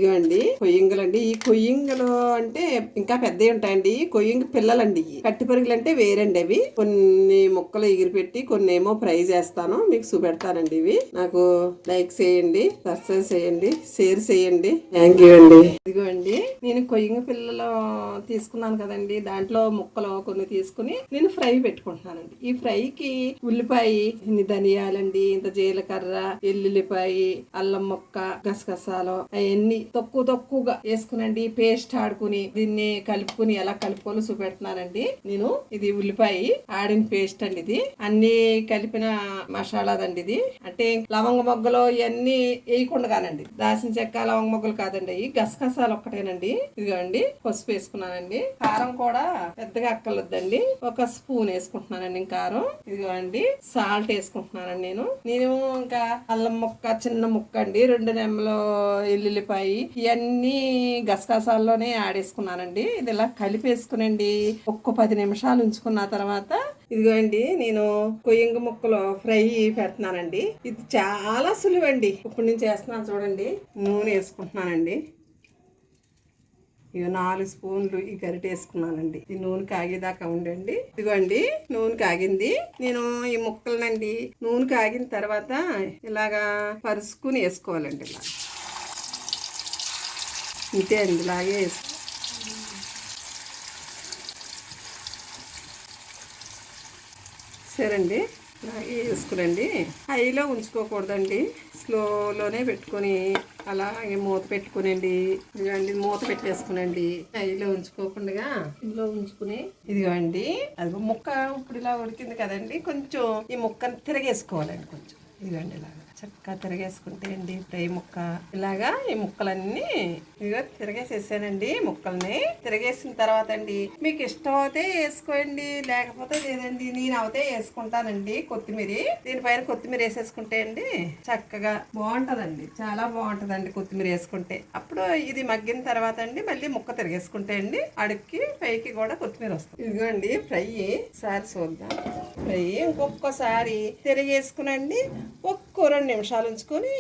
ఇవ్వండి కొయ్యింగలండి. ఈ కొయ్యింగలు అంటే ఇంకా పెద్దవి ఉంటాయండి. కొయ్యింగ పిల్లలండి. కట్టి పరుగులు అంటే వేరండి. అవి కొన్ని ముక్కలు ఎగిరిపెట్టి కొన్ని ఏమో ఫ్రై చేస్తాను, మీకు చూపెడతానండి. ఇవి నాకు లైక్ చేయండి, సబ్స్క్రైబ్ చేయండి, షేర్ చేయండి. థ్యాంక్ యూ అండి. ఇదిగోండి నేను కొయ్యింగ పిల్లలు తీసుకున్నాను కదండి, దాంట్లో ముక్కలు కొన్ని తీసుకుని నేను ఫ్రై పెట్టుకుంటున్నానండి. ఈ ఫ్రైకి ఉల్లిపాయ, ఇన్ని ధనియాలండి, ఇంత జీలకర్ర, ఎల్లుల్లిపాయ, అల్లం ముక్క, గసగసాలు అవన్నీ తక్కువగా వేసుకునండి పేస్ట్ ఆడుకుని దీన్ని కలుపుకుని ఎలా కలుపుకోవాలో చూపెడుతున్నానండి నేను. ఇది ఉల్లిపాయ ఆడిన పేస్ట్ అండి. ఇది అన్ని కలిపిన మసాలాదండి. ఇది అంటే లవంగ మొగ్గలు ఇవన్నీ వేయకుండానండి. దాసిన చెక్క, లవంగ మొగ్గలు కాదండి, ఈ గసగసాలు ఒక్కటేనండి. ఇదిగోండి పసుపు వేసుకున్నానండి. కారం కూడా పెద్దగా అక్కర్లేదండి, ఒక స్పూన్ వేసుకుంటున్నానండి కారం. ఇదిగోండి సాల్ట్ వేసుకుంటున్నానండి నేను ఇంకా అల్లం ముక్క చిన్న ముక్క అండి, 2 నెమ్మలు ఎల్లుల్లిపాయ ఇవన్నీ గసగసాల్లోనే ఆడేసుకున్నానండి. ఇది ఇలా కలిపేసుకునండి ఒక్క 10 నిమిషాలు ఉంచుకున్న తర్వాత ఇదిగోండి నేను కొయ్యింగ ముక్కలు ఫ్రై పెడుతున్నానండి. ఇది చాలా సులువండి. ఇప్పుడు నేను చేస్తున్నాను చూడండి. నూనె వేసుకుంటున్నానండి. ఇవి 4 స్పూన్లు ఈ గరిటె వేసుకున్నానండి. ఈ నూనె కాగేదాకా ఉండండి. ఇదిగోండి నూనె కాగింది. నేను ఈ ముక్కలనండి నూనె కాగిన తర్వాత ఇలాగా పరుచుకుని వేసుకోవాలండి. ఇలా ఇంతే అండి, ఇలాగే సరేండి. ఇలాగే వేసుకునండి. హైలో ఉంచుకోకూడదండి, స్లోలోనే పెట్టుకొని అలాగే మూత పెట్టుకునండి. ఇదిగోండి మూత పెట్టేసుకునండి. హైలో ఉంచుకోకుండా ఇంట్లో ఉంచుకుని ఇదిగోండి అది ముక్క ఇప్పుడు ఇలా ఉడికింది కదండి, కొంచెం ఈ ముక్కను తిరగేసుకోవాలండి. కొంచెం ఇదిగోండి ఇలాగా చక్కగా తిరగేసుకుంటే అండి ఫ్రై ముక్క ఇలాగా ఈ ముక్కలన్నీ ఇదిగో తిరగేసేసానండి. ముక్కల్ని తిరగేసిన తర్వాత అండి మీకు ఇష్టం అయితే వేసుకోండి, లేకపోతే లేదండి. నేను అవుతే వేసుకుంటానండి కొత్తిమీర. దీనిపైన కొత్తిమీర వేసేసుకుంటే అండి చక్కగా బాగుంటదండి, చాలా బాగుంటదండి కొత్తిమీర వేసుకుంటే. అప్పుడు ఇది మగ్గిన తర్వాత అండి మళ్ళీ ముక్క తిరగేసుకుంటే అండి అడుక్కి పైకి కూడా కొత్తిమీర వస్తుంది. ఇదిగోండి ఫ్రై సారి చూద్దాం. ఫ్రై ఇంకొకసారి తిరగేసుకునండి ఒక్క 2 నిమిషాలు ఉంచుకొని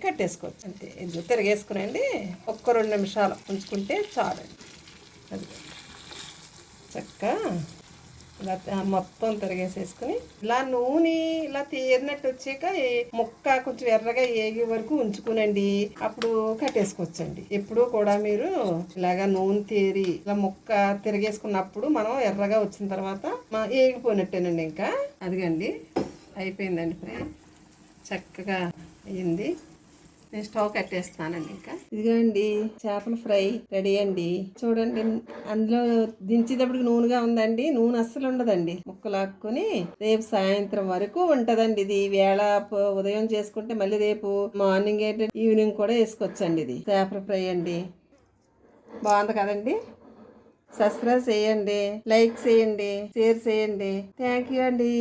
కట్టేసుకోవచ్చు అంతే. ఇది తిరగేసుకునండి ఒక్క 2 నిమిషాలు ఉంచుకుంటే చాలండి. అది చక్కగా ఇలా మొత్తం తిరగేసేసుకుని ఇలా నూనె ఇలా తీరినట్టు వచ్చాక ముక్క కొంచెం ఎర్రగా ఏగే వరకు ఉంచుకునండి. అప్పుడు కట్టేసుకోవచ్చండి. ఎప్పుడు కూడా మీరు ఇలాగా నూనె తీరి ఇలా ముక్క తిరగేసుకున్నప్పుడు మనం ఎర్రగా వచ్చిన తర్వాత ఏగిపోయినట్టేనండి. ఇంకా అదిగండి అయిపోయిందండి ఫ్రై, చక్కగా అయ్యింది. నేను స్టవ్ కట్టేస్తానండి. ఇంకా ఇదిగోండి చేపల ఫ్రై రెడీ అండి. చూడండి అందులో దించేటప్పటికి నూనెగా ఉందండి. నూనె అస్సలు ఉండదండి. ముక్కలాక్కుని రేపు సాయంత్రం వరకు ఉంటదండి. ఇది వేళ ఉదయం చేసుకుంటే మళ్ళీ రేపు మార్నింగ్ ఏంటంటే ఈవినింగ్ కూడా వేసుకోవచ్చండి. ఇది చేపల ఫ్రై అండి. బాగుంది కదండి. సబ్స్క్రైబ్ చేయండి, లైక్ చేయండి, షేర్ చేయండి. థ్యాంక్ యూ అండి.